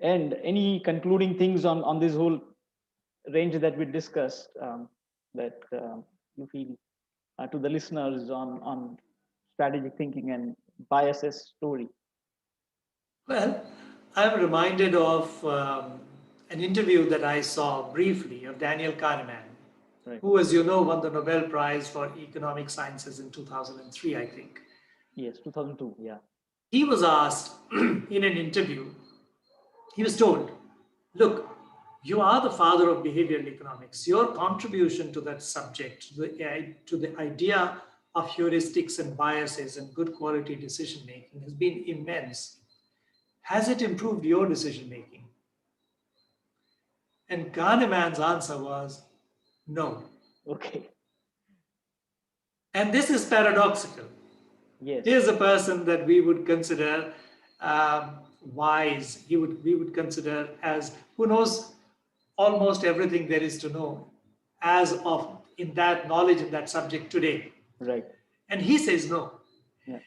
end, any concluding things on this whole range that we discussed, that you feel to the listeners on strategic thinking and biases story? Well, I'm reminded of an interview that I saw briefly of Daniel Kahneman, Right. who, as you know, won the Nobel Prize for Economic Sciences in 2003, I think. Yes, 2002. Yeah. He was asked in an interview, he was told, look, you are the father of behavioral economics. Your contribution to that subject, to the idea of heuristics and biases and good quality decision making has been immense. Has it improved your decision making? And Kahneman's answer was no. Okay. And this is paradoxical. Yes. Here's a person that we would consider wise. We would consider as who knows almost everything there is to know as of in that knowledge in that subject today. Right. And he says no. Yeah.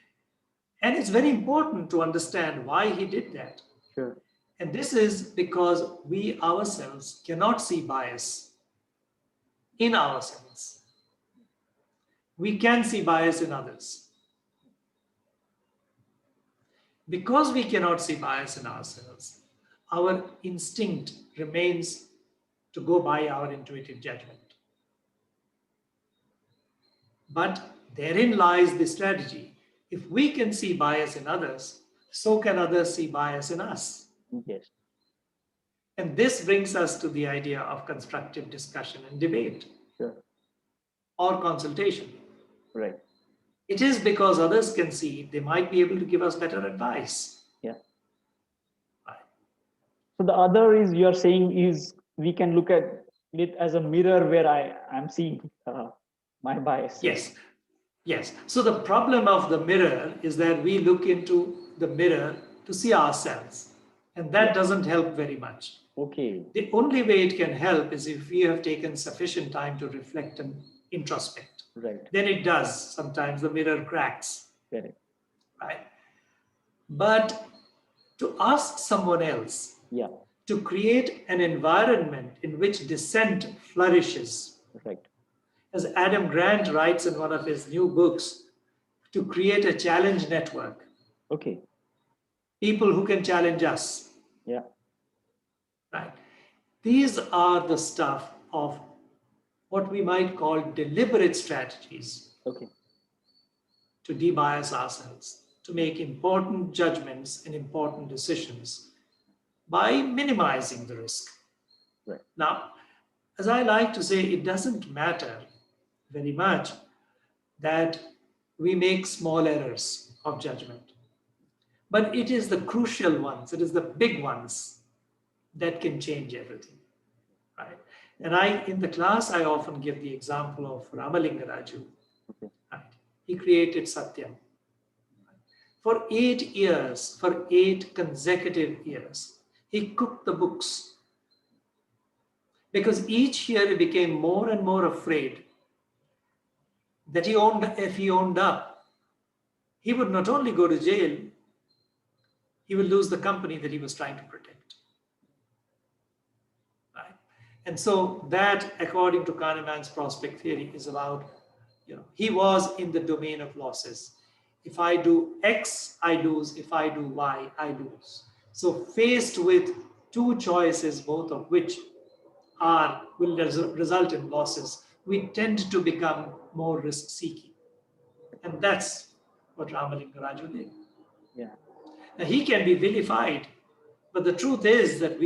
And it's very important to understand why he did that. Sure. And this is because we ourselves cannot see bias in ourselves. We can see bias in others. Because we cannot see bias in ourselves, our instinct remains to go by our intuitive judgment. But therein lies the strategy. If we can see bias in others, so can others see bias in us. Yes. And this brings us to the idea of constructive discussion and debate. Sure. Or consultation. Right. It is because others can see it, they might be able to give us better advice. Yeah. Right. So the other is, you're saying, is we can look at it as a mirror where I'm seeing my bias. Yes. Yes. So the problem of the mirror is that we look into the mirror to see ourselves, and that doesn't help very much. Okay. The only way it can help is if we have taken sufficient time to reflect and introspect. Right. Then it does. Sometimes the mirror cracks. Correct. Right. But to ask someone else to create an environment in which dissent flourishes. Right. As Adam Grant writes in one of his new books, to create a challenge network. Okay. People who can challenge us. Yeah. Right. These are the stuff of what we might call deliberate strategies. Okay. To de-bias ourselves, to make important judgments and important decisions by minimizing the risk. Right. Now, as I like to say, it doesn't matter very much that we make small errors of judgment, but it is the crucial ones, it is the big ones that can change everything, right? And in the class, I often give the example of Ramalinga Raju. Okay. Right? He created Satyam. For 8 years, for 8 consecutive years, he cooked the books. Because each year he became more and more afraid that if he owned up, he would not only go to jail, he would lose the company that he was trying to protect. Right? And so that, according to Kahneman's prospect theory, is about, he was in the domain of losses. If I do X, I lose. If I do Y, I lose. So faced with 2 choices, both of which will result in losses, we tend to become more risk-seeking. And that's what Ramalinga Raju did. Yeah. Now, he can be vilified, but the truth is that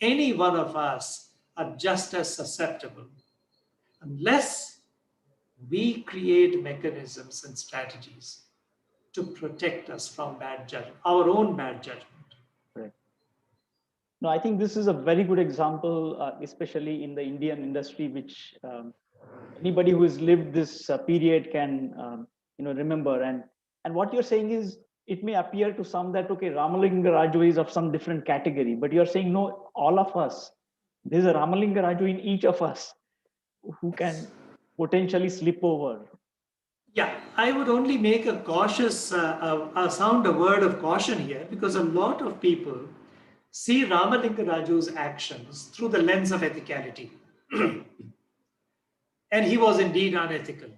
any one of us are just as susceptible unless we create mechanisms and strategies to protect us from bad judgment, our own bad judgment. Right. No, I think this is a very good example, especially in the Indian industry, which anybody who has lived this period can remember. And what you're saying is, it may appear to some that, okay, Ramalinga Raju is of some different category, but you're saying, no, all of us, there's a Ramalinga Raju in each of us who can potentially slip over. Yeah, I would only make a cautious, sound a word of caution here, because a lot of people see Ramalinga Raju's actions through the lens of ethicality. And he was indeed unethical.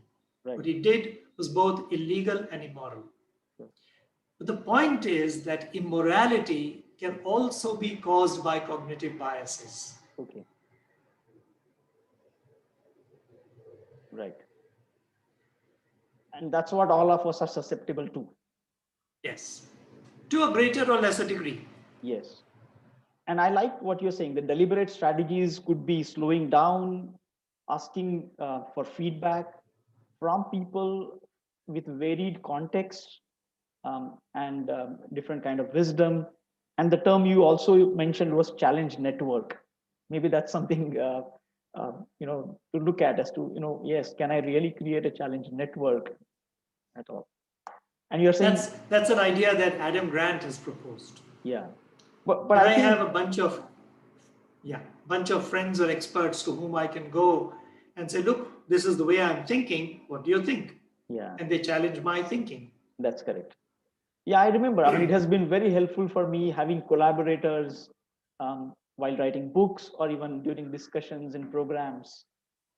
Right. What he did was both illegal and immoral. Sure. But the point is that immorality can also be caused by cognitive biases. Okay. Right. And that's what all of us are susceptible to. Yes. To a greater or lesser degree. Yes. And I like what you're saying. The deliberate strategies could be slowing down, asking for feedback from people with varied contexts and different kind of wisdom. And the term you also mentioned was challenge network. Maybe that's something to look at as to, yes, can I really create a challenge network at all? And you're saying that's an idea that Adam Grant has proposed. Yeah, but I think, have a bunch of friends or experts to whom I can go and say, look, this is the way I'm thinking. What do you think? Yeah, and they challenge my thinking. That's correct. Yeah, I remember. I mean, it has been very helpful for me having collaborators while writing books or even during discussions in programs.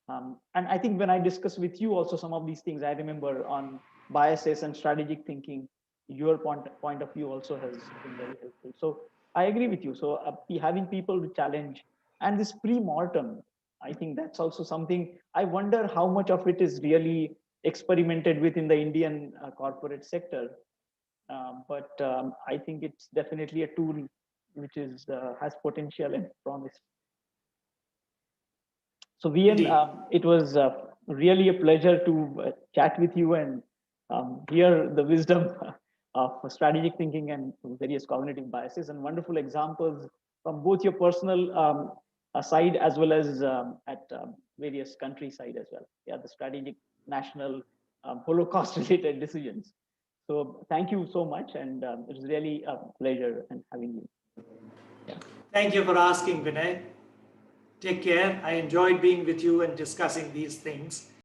And I think when I discuss with you also some of these things, I remember on biases and strategic thinking, your point of view also has been very helpful. So I agree with you. So having people to challenge and this pre-mortem, I think that's also something. I wonder how much of it is really experimented with in the Indian corporate sector. But I think it's definitely a tool which is has potential and promise. So Vian, it was really a pleasure to chat with you and hear the wisdom of strategic thinking and various cognitive biases and wonderful examples from both your personal side as well as at various country side as well. Yeah, the strategic national Holocaust related decisions. So thank you so much, and it was really a pleasure and having you. Yeah. Thank you for asking, Vinay. Take care. I enjoyed being with you and discussing these things.